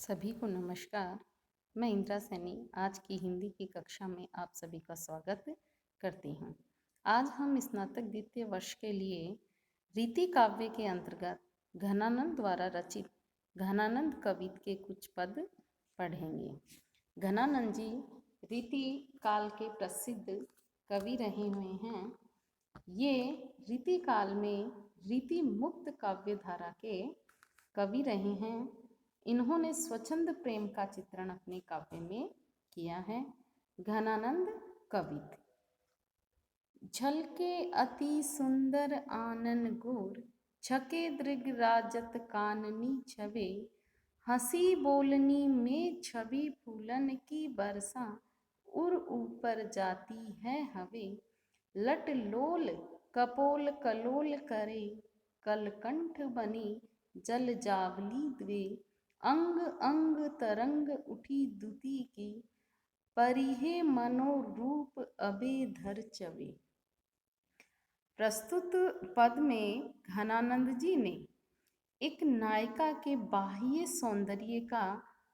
सभी को नमस्कार। मैं इंदिरा सैनी आज की हिंदी की कक्षा में आप सभी का स्वागत करती हूँ। आज हम स्नातक द्वितीय वर्ष के लिए रीति काव्य के अंतर्गत घनानंद द्वारा रचित घनानंद कवित के कुछ पद पढ़ेंगे। घनानंद जी रीति काल के प्रसिद्ध कवि रहे हुए हैं। ये रीति काल में रीति मुक्त काव्य धारा के कवि रहे हैं। इन्होंने स्वच्छंद प्रेम का चित्रण अपने काव्य में किया है। घनानंद कवित। झलके अति सुंदर आनन गोर, छके दृग राजत काननी छवे, हंसी बोलनी में छवि फूलन की बरसा, उर ऊपर जाती है हवे, लट लोल कपोल कलोल करे, कलकंठ बनी जल जावली द्वे, अंग अंग तरंग उठी दुती की, परिहे मनोरूप अबे धर चवे। प्रस्तुत पद में घनानंद जी ने एक नायिका के बाह्य सौंदर्य का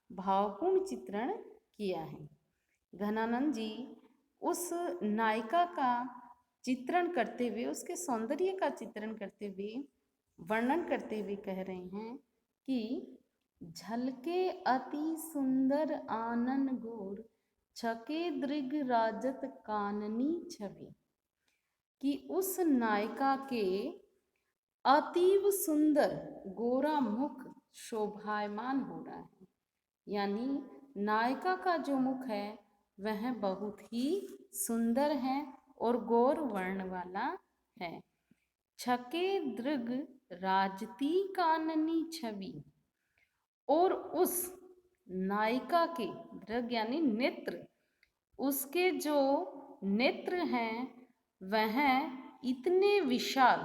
भावपूर्ण चित्रण किया है। घनानंद जी उस नायिका का चित्रण करते हुए, उसके सौंदर्य का चित्रण करते हुए, वर्णन करते हुए कह रहे हैं कि झलके अति सुंदर आनन गोर, छके दृग राजत काननी छवि, कि उस नायिका के अतीव सुंदर गोरा मुख शोभायमान हो रहा है। यानी नायिका का जो मुख है वह बहुत ही सुंदर है और गौर वर्ण वाला है। छके दृग राजती काननी छवि, और उस नायिका के दृग यानी नेत्र, उसके जो नेत्र हैं वह इतने विशाल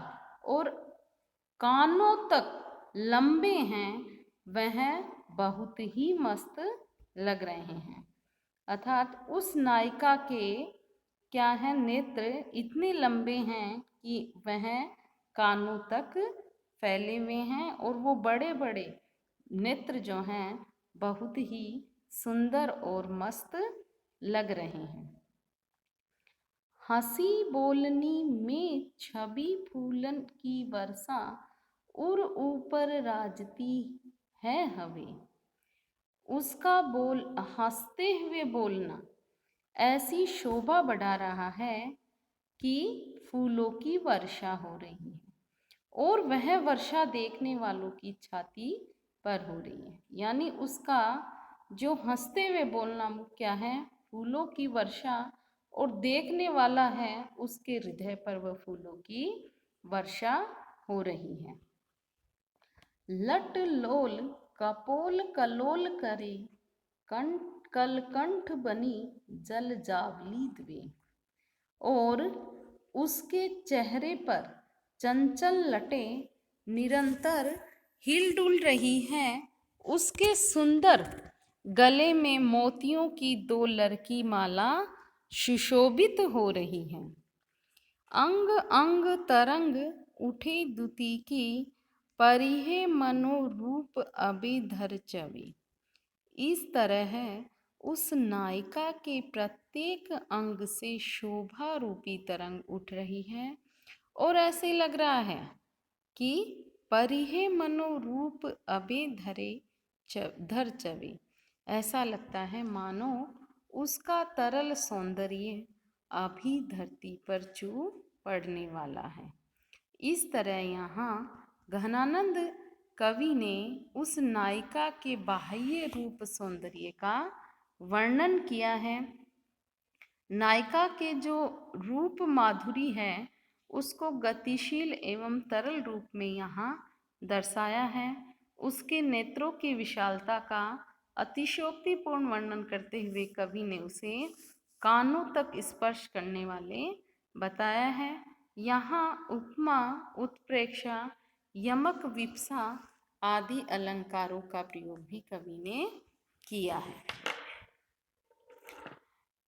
और कानों तक लंबे हैं, वह बहुत ही मस्त लग रहे हैं। अर्थात उस नायिका के क्या है, नेत्र इतने लंबे हैं कि वह कानों तक फैले हुए हैं और वो बड़े बड़े नेत्र जो हैं बहुत ही सुंदर और मस्त लग रहे हैं। हंसी बोलनी में छवि फूलन की वर्षा, उर ऊपर राजती है हवे। उसका हंसते हुए बोलना ऐसी शोभा बढ़ा रहा है कि फूलों की वर्षा हो रही है और वह वर्षा देखने वालों की छाती पर हो रही है। यानी उसका जो हंसते हुए बोलना क्या है, फूलों की वर्षा, और देखने वाला है उसके हृदय पर वह फूलों की वर्षा हो रही है। लट लोल कपोल कलोल करे, कलकंठ बनी जल जावली द्वे, और उसके चेहरे पर चंचल लटें निरंतर हिलडुल रही हैं। उसके सुंदर गले में मोतियों की 2 लड़की माला सुशोभित हो रही हैं। अंग अंग तरंग उठे दुती की, परिहे मनोरूप अबे धर चवे। इस तरह उस नायिका के प्रत्येक अंग से शोभा रूपी तरंग उठ रही है और ऐसे लग रहा है कि परिहे मनोरूप अबे धर चवे। ऐसा लगता है मानो उसका तरल सौंदर्य अभी धरती पर चू पड़ने वाला है। इस तरह यहाँ घनानंद कवि ने उस नायिका के बाह्य रूप सौंदर्य का वर्णन किया है। नायिका के जो रूप माधुरी है उसको गतिशील एवं तरल रूप में यहाँ दर्शाया है। उसके नेत्रों की विशालता का अतिशयोक्तिपूर्ण वर्णन करते हुए कवि ने उसे कानों तक स्पर्श करने वाले बताया है। यहाँ उपमा, उत्प्रेक्षा, यमक, विप्सा आदि अलंकारों का प्रयोग भी कवि ने किया है।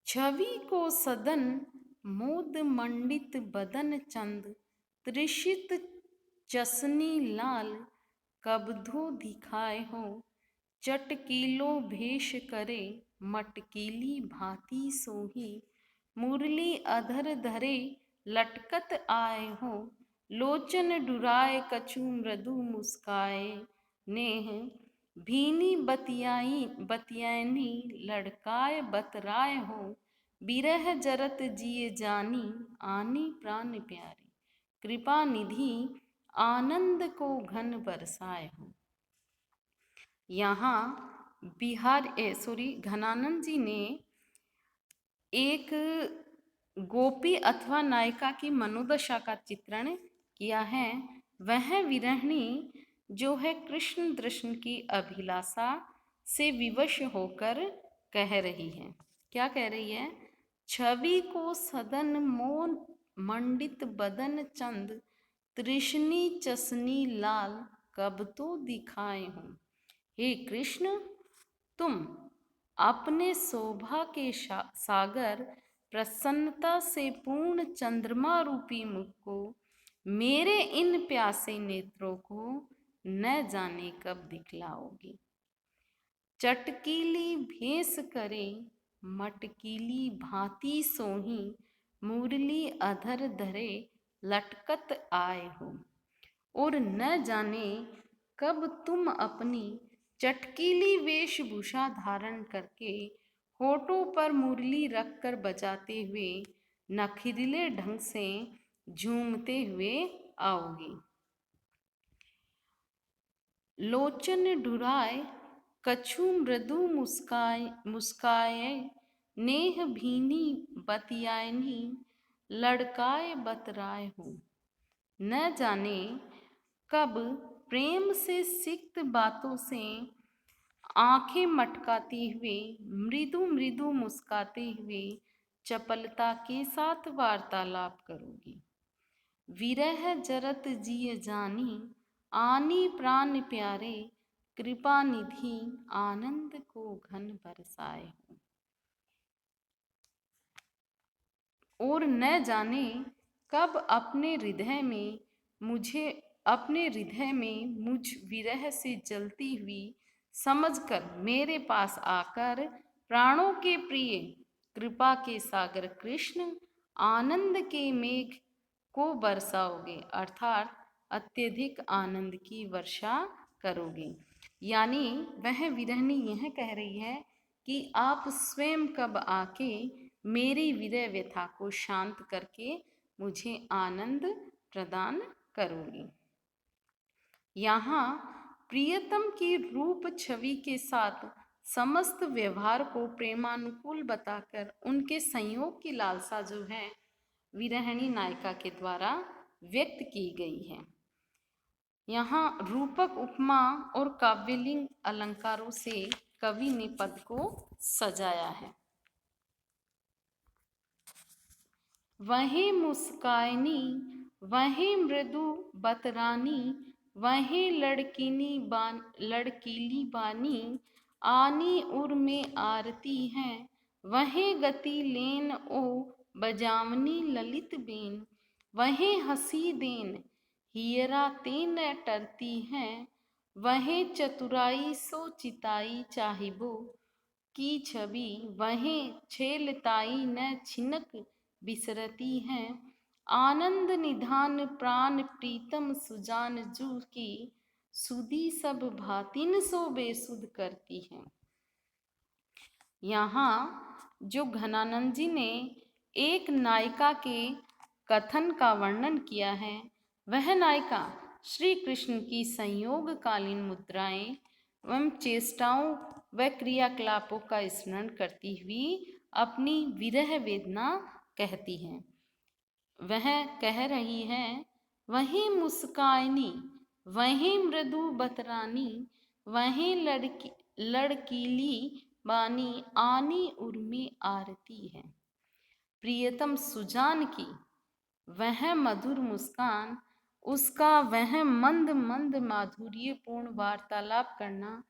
छवि को सदन मोद मंडित बदन चंद, त्रिषित चसनी लाल कबधो दिखाए हो, चटकीलो भेष करे मटकीली भांति सोही, मुरली अधर धरे लटकत आए हो, लोचन डुराए कछु मृदु मुस्काए, नेह भीनी बतियानी लड़काए बतराए हो, बिरह जरत जिय जानी आनी प्राण प्यारी, कृपा निधि आनंद को घन बरसाए हो। यहाँ घनानंद जी ने एक गोपी अथवा नायिका की मनोदशा का चित्रण किया है। वह विरहिणी जो है कृष्ण दर्शन की अभिलाषा से विवश होकर कह रही है। क्या कह रही है? छवि को सदन मोन मंडित बदन चंद, तृष्णी चसनी लाल कब तो दिखाए हूँ। हे कृष्ण, तुम अपने शोभा के सागर प्रसन्नता से पूर्ण चंद्रमा रूपी मुख को, मेरे इन प्यासे नेत्रों को न जाने कब दिखलाओगी। चटकीली भेस करे मटकीली भांति सोही, मुरली अधर धरे लटकत आए हो, और न जाने कब तुम अपनी चटकीली वेशभूषा धारण करके होठों पर मुरली रखकर बजाते हुए नखरीले ढंग से झूमते हुए आओगी। लोचन डुराए कछु मृदु मुस्काए, नेह भीनी बतियानी लड़काए बतराए हो। न जाने कब प्रेम से सिक्त बातों से आंखें मटकाते हुए, मृदु मृदु मुस्काते हुए चपलता के साथ वार्तालाप करोगी। विरह जरत जिय जानी आनी प्राण प्यारे, कृपा निधि आनंद को घन बरसाए हो। और न जाने कब अपने हृदय में मुझ विरह से जलती हुई समझकर मेरे पास आकर प्राणों के प्रिय कृपा के सागर कृष्ण आनंद के मेघ को बरसाओगे, अर्थात अत्यधिक आनंद की वर्षा करोगे। यानी वह विरहिणी यह कह रही है कि आप स्वयं कब आके मेरी विरह व्यथा को शांत करके मुझे आनंद प्रदान करोगी। यहाँ प्रियतम की रूप छवि के साथ समस्त व्यवहार को प्रेमानुकूल बताकर उनके संयोग की लालसा जो है विरहिणी नायिका के द्वारा व्यक्त की गई है। यहाँ रूपक उपमा और काव्यलिंग अलंकारों से कवि ने पद को सजाया है। वहीं मुस्कानी वहीं मृदु बतरानी, वहीं लड़कीली बानी, आनी उर में आरती है, वहीं गति लेन ओ बजावनी ललित बेन, वहीं हंसी देन हियरा तेन टरती है, वहीं चतुराई सो चिताई चाहिबो की छवि, वहीं छेलताई न छिनक बिसरती है, आनंद निधान प्राण प्रीतम सुजान जू की, सुधी सब भातिन सो बेसुध करती है। यहाँ जो घनानंद जी ने एक नायिका के कथन का वर्णन किया है, वह नायिका श्री कृष्ण की संयोगकालीन मुद्राएं एवं चेष्टाओं व क्रियाकलापों का स्मरण करती हुई अपनी विरह वेदना कहती है। वह कह रही है, वहीं मुस्कानी वहीं मृदु बतरानी, वहीं लड़कीली बानी, आनी उर्मी आरती है। प्रियतम सुजान की वह मधुर मुस्कान, उसका वह मंद मंद माधुर्यपूर्ण वार्तालाप करना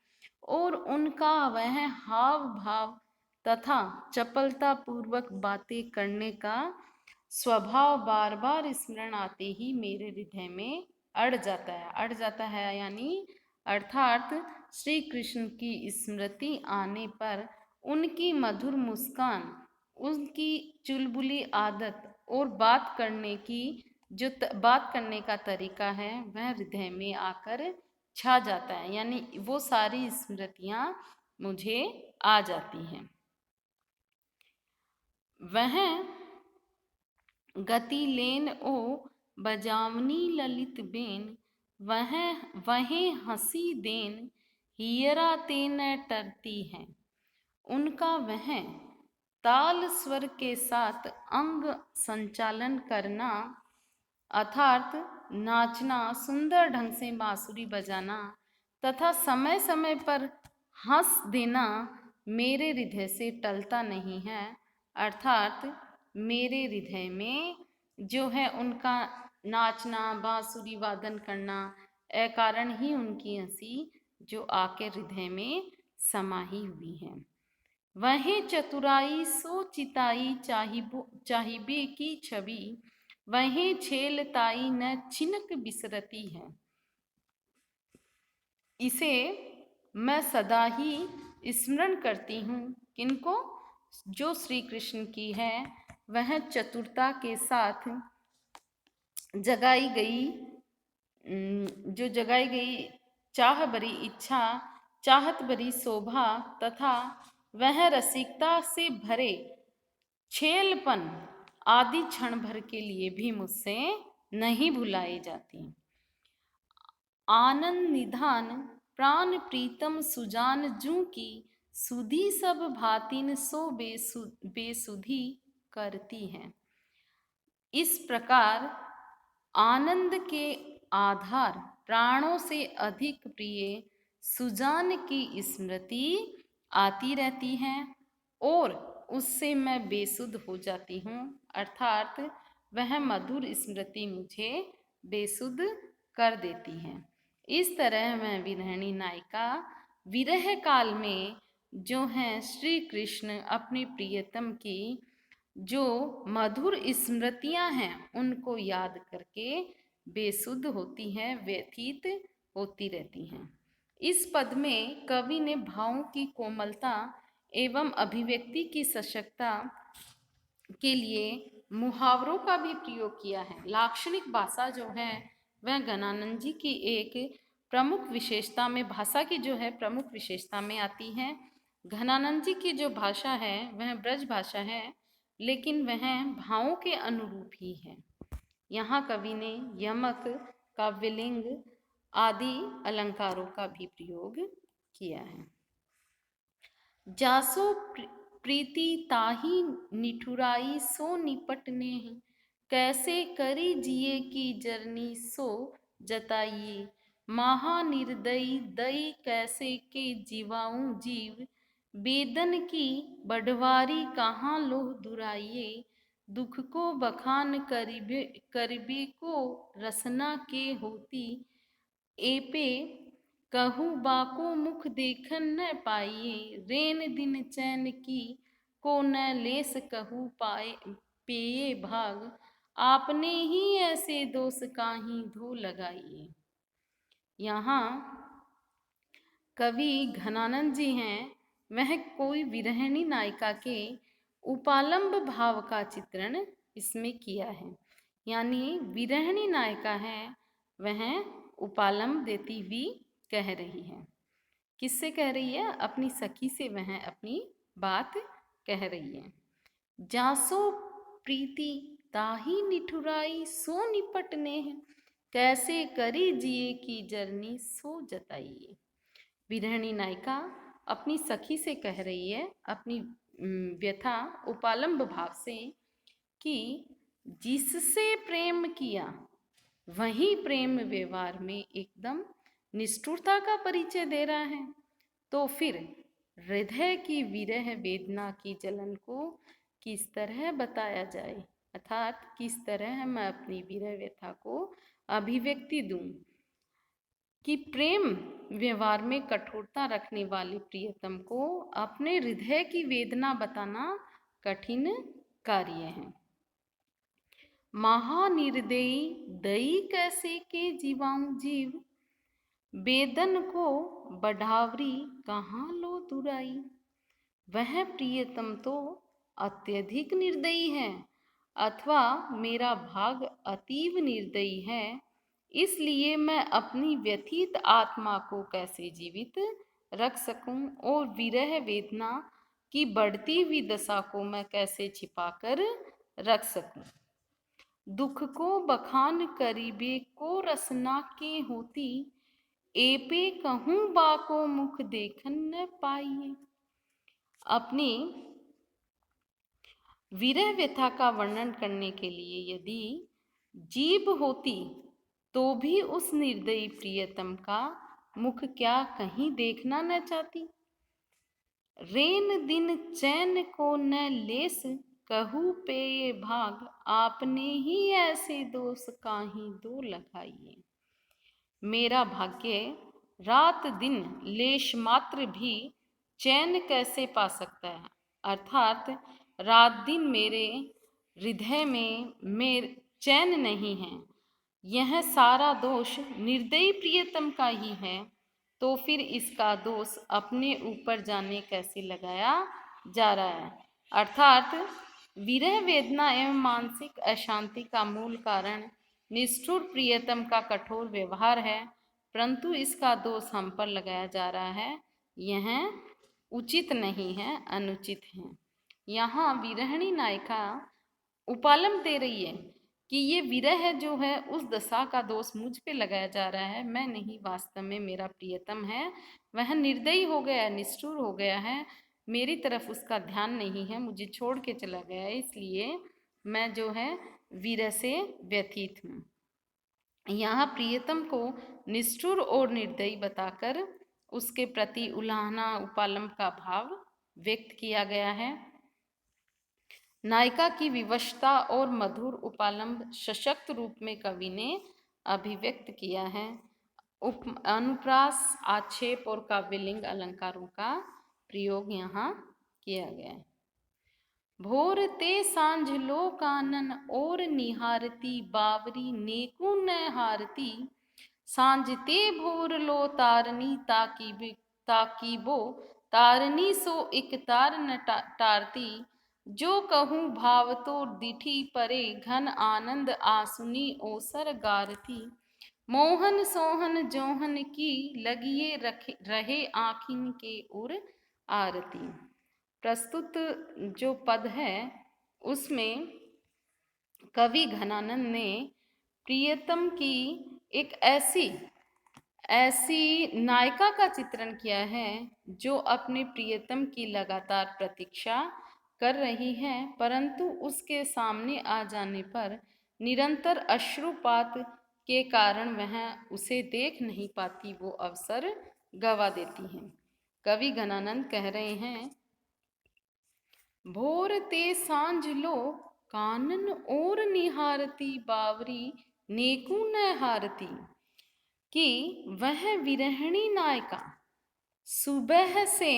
और उनका वह हाव भाव तथा चपलता पूर्वक बातें करने का स्वभाव बार बार स्मरण आते ही मेरे हृदय में अड़ जाता है यानी अर्थात श्री कृष्ण की स्मृति आने पर उनकी मधुर मुस्कान, उनकी चुलबुली आदत और बात करने का तरीका है वह हृदय में आकर छा जाता है, यानी वो सारी स्मृतियाँ मुझे आ जाती हैं। वह गति लेन ओ बजावनी ललित बेन, वहें हंसी देन हियरा ते न टरती है। उनका वह ताल स्वर के साथ अंग संचालन करना अर्थात नाचना, सुंदर ढंग से बांसुरी बजाना तथा समय समय पर हंस देना मेरे हृदय से टलता नहीं है। अर्थात मेरे हृदय में जो है उनका नाचना, बांसुरी वादन करना, ए कारण ही उनकी हंसी जो आके हृदय में समाही हुई है। वहीं चतुराई सो चिताई चाहिबे की छवि, वहीं छेलताई न छिनक बिसरती है। इसे मैं सदा ही स्मरण करती हूँ। किनको? जो श्री कृष्ण की है वह चतुरता के साथ जगाई गई चाह भरी इच्छा, चाहत भरी शोभा तथा वह रसिकता से भरे छेलपन आदि क्षण भर के लिए भी मुझसे नहीं भुलाई जाती। आनंद निधान प्राण प्रीतम सुजान जू की, सुधी सब भातिन सो बेसुधी करती हैं। इस प्रकार आनंद के आधार प्राणों से अधिक प्रिय सुजान की स्मृति आती रहती है और उससे मैं बेसुध हो जाती हूँ। अर्थात वह मधुर स्मृति मुझे बेसुध कर देती है। इस तरह मैं विरहिणी नायिका विरह काल में जो है श्री कृष्ण अपने प्रियतम की जो मधुर स्मृतियां हैं उनको याद करके बेसुध होती हैं, व्यथित होती रहती हैं। इस पद में कवि ने भावों की कोमलता एवं अभिव्यक्ति की सशक्तता के लिए मुहावरों का भी प्रयोग किया है। लाक्षणिक भाषा जो है वह घनानंद जी की एक प्रमुख विशेषता में, भाषा की जो है प्रमुख विशेषता में आती है। घनानंद जी की जो भाषा है वह ब्रज भाषा है, लेकिन वह भावों के अनुरूप ही है। यहाँ कवि ने यमक, काव्यलिंग आदि अलंकारों का भी प्रयोग किया है। जासो प्रीति ताही निठुराई सो निपटने, कैसे करी जिए की जरनी सो जताइए। महानिर्दयी दई कैसे के जीवाऊं जीव, बेदन की बढ़वारी कहाँ लोह दुराइए। दुख को बखान करिबे को रसना के होती, एपे कहूँ बाको मुख देखन न पाइए। रेन दिन चैन की को न लेस कहूँ पाए पेये भाग, आपने ही ऐसे दोष काहीं धो लगाइए। यहाँ कवि घनानंद जी हैं, वह कोई विरहिणी नायिका के उपालंब भाव का चित्रण इसमें किया है। यानी विरहिणी नायिका है वह उपालंब देती हुई कह रही है। किससे कह रही है? अपनी सखी से वह अपनी बात कह रही है। जासो प्रीति ताही निठुराई सो निपटने, कैसे करी जिए की जरनी सो जताइए। विरहिणी नायिका अपनी सखी से कह रही है अपनी व्यथा उपालंब भाव से कि जिससे प्रेम किया वही प्रेम व्यवहार में एकदम निष्ठुरता का परिचय दे रहा है, तो फिर हृदय की विरह वेदना की जलन को किस तरह बताया जाए, अर्थात किस तरह मैं अपनी विरह व्यथा को अभिव्यक्ति दूं कि प्रेम व्यवहार में कठोरता रखने वाले प्रियतम को अपने हृदय की वेदना बताना कठिन कार्य है। महानिर्दयी दई कैसे के जीवाऊं जीव, बेदन को बढ़ावरी कहाँ लो दुराई। वह प्रियतम तो अत्यधिक निर्दयी है, अथवा मेरा भाग अतीव निर्दयी है। इसलिए मैं अपनी व्यथित आत्मा को कैसे जीवित रख सकूं और विरह वेदना की बढ़ती हुई दशा को मैं कैसे छिपाकर रख सकूं। दुख को बखान करीबे को रसना के होती, एपे कहूँ बाको मुख देखन न पाइए। अपनी विरह व्यथा का वर्णन करने के लिए यदि जीभ होती तो भी उस निर्दयी प्रियतम का मुख क्या कहीं देखना न चाहती। रेन दिन चैन को न लेस कहू पे ये भाग, आपने ही ऐसे दोष काहीं दो लगाइए। मेरा भाग्य रात दिन लेश मात्र भी चैन कैसे पा सकता है, अर्थात रात दिन मेरे हृदय में चैन नहीं है। यह सारा दोष निर्दयी प्रियतम का ही है, तो फिर इसका दोष अपने ऊपर जाने कैसे लगाया जा रहा है। अर्थात विरह वेदना एवं मानसिक अशांति का मूल कारण निष्ठुर प्रियतम का कठोर व्यवहार है, परंतु इसका दोष हम पर लगाया जा रहा है। यह उचित नहीं है, अनुचित है। यहाँ विरहिणी नायिका उपालम दे रही है कि ये विरह जो है उस दशा का दोष मुझ पे लगाया जा रहा है, मैं नहीं, वास्तव में मेरा प्रियतम है, वह निर्दयी हो गया, निष्ठुर हो गया है, मेरी तरफ उसका ध्यान नहीं है, मुझे छोड़ के चला गया है, इसलिए मैं जो है विरह से व्यथित हूँ। यहाँ प्रियतम को निष्ठुर और निर्दयी बताकर उसके प्रति उलाहना उपालम का भाव व्यक्त किया गया है। नायिका की विवशता और मधुर उपालंब सशक्त रूप में कवि ने अभिव्यक्त किया है। अनुप्रास, आक्षेप और काव्यलिंग अलंकारों का प्रयोग यहाँ किया गया है। भोर ते सांझ लो कानन और निहारती, बावरी नेकू न हारती। सांझ ते भोर लो तारनी, ताकी बो तारनी सो इक तार न टारती। जो कहूँ भाव तो दिठी परे, घन आनंद आसुनी ओसर गारती। मोहन सोहन जोहन की लगिए रहे आँखिन के उर आरती। प्रस्तुत जो पद है उसमें कवि घनानंद ने प्रियतम की एक ऐसी नायिका का चित्रण किया है जो अपने प्रियतम की लगातार प्रतीक्षा कर रही है, परंतु उसके सामने आ जाने पर निरंतर अश्रुपात के कारण वह उसे देख नहीं पाती, वो अवसर गवा देती है। कवि घनानंद कह रहे हैं, भोर ते सांझ लो कानन और निहारती, बावरी नेकू न हारती। कि वह विरहिणी नायिका सुबह से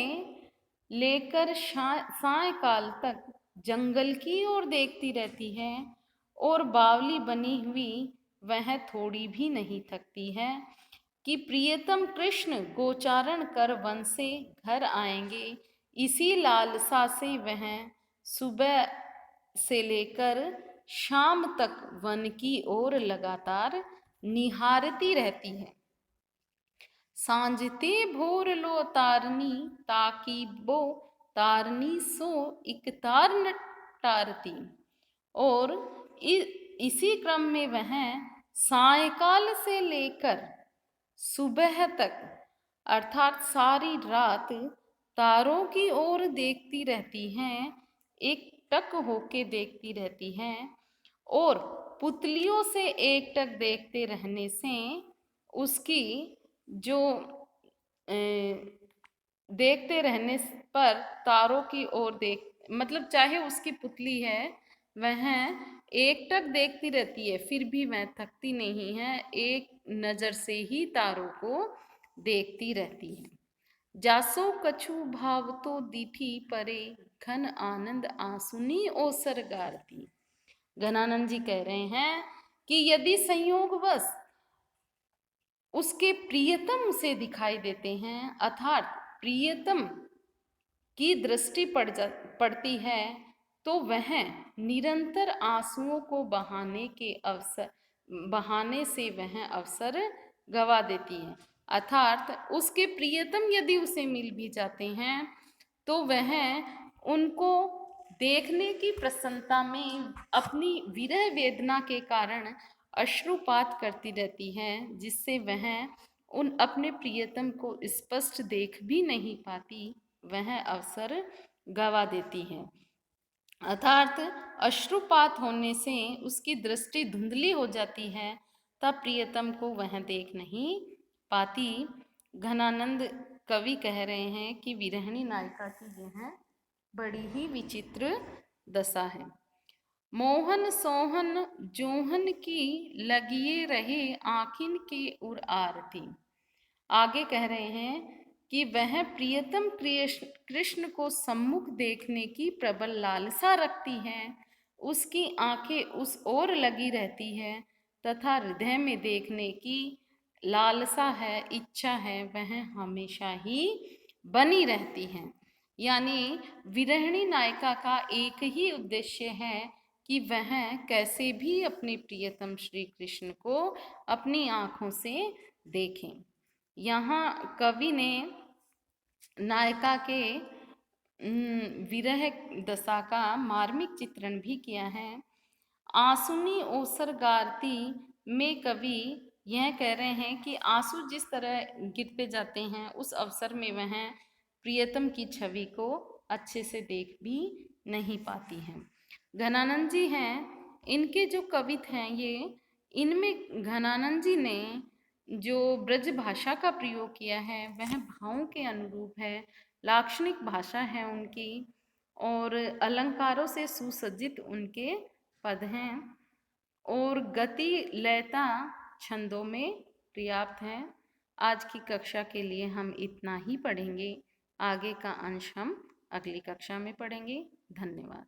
लेकर सायकाल तक जंगल की ओर देखती रहती है और बावली बनी हुई वह थोड़ी भी नहीं थकती है कि प्रियतम कृष्ण गोचारण कर वन से घर आएंगे। इसी लालसा से वह सुबह से लेकर शाम तक वन की ओर लगातार निहारती रहती है। सांझते भोर लो तारनी, ताकि बो तारनी सो इक तार न टारती। और इसी क्रम में वह सायकाल से लेकर सुबह तक अर्थात सारी रात तारों की ओर देखती रहती हैं, एक टक होके देखती रहती हैं। और पुतलियों से एकटक देखते रहने से उसकी जो देखते रहने पर तारों की ओर मतलब चाहे उसकी पुतली है वह एकटक देखती रहती है, फिर भी वह थकती नहीं है, एक नजर से ही तारों को देखती रहती है। जासो कछु भाव तो दीठी परे, घन आनंद आंसुनी ओसर गारती। घनानंद जी कह रहे हैं कि यदि संयोगवश उसके प्रियतम से दिखाई देते हैं, अर्थात प्रियतम की दृष्टि पड़ती है तो वह निरंतर आंसुओं को बहाने से वह अवसर गवा देती है। अर्थात उसके प्रियतम यदि उसे मिल भी जाते हैं तो वह उनको देखने की प्रसन्नता में अपनी विरह वेदना के कारण अश्रुपात करती रहती है, जिससे वह उन अपने प्रियतम को स्पष्ट देख भी नहीं पाती, वह अवसर गवा देती है। अर्थात अश्रुपात होने से उसकी दृष्टि धुंधली हो जाती है, तब प्रियतम को वह देख नहीं पाती। घनानंद कवि कह रहे हैं कि विरहिणी नायिका की यह बड़ी ही विचित्र दशा है। मोहन सोहन जोहन की लगिए रहे आखिन के उर आरती। आगे कह रहे हैं कि वह प्रियतम कृष्ण को सम्मुख देखने की प्रबल लालसा रखती है, उसकी आंखें उस ओर लगी रहती है तथा हृदय में देखने की लालसा है, इच्छा है, वह हमेशा ही बनी रहती है। यानी विरहिणी नायिका का एक ही उद्देश्य है कि वह कैसे भी अपने प्रियतम श्री कृष्ण को अपनी आंखों से देखें। यहाँ कवि ने नायिका के विरह दशा का मार्मिक चित्रण भी किया है। आंसुनी ओसर गारती में कवि यह कह रहे हैं कि आंसू जिस तरह गिरते जाते हैं उस अवसर में वह प्रियतम की छवि को अच्छे से देख भी नहीं पाती हैं। घनानंद जी हैं, इनके जो कवित हैं ये, इनमें घनानंद जी ने जो ब्रज भाषा का प्रयोग किया है वह भावों के अनुरूप है, लाक्षणिक भाषा है उनकी, और अलंकारों से सुसज्जित उनके पद हैं, और गति लयता छंदों में पर्याप्त है। आज की कक्षा के लिए हम इतना ही पढ़ेंगे, आगे का अंश हम अगली कक्षा में पढ़ेंगे। धन्यवाद।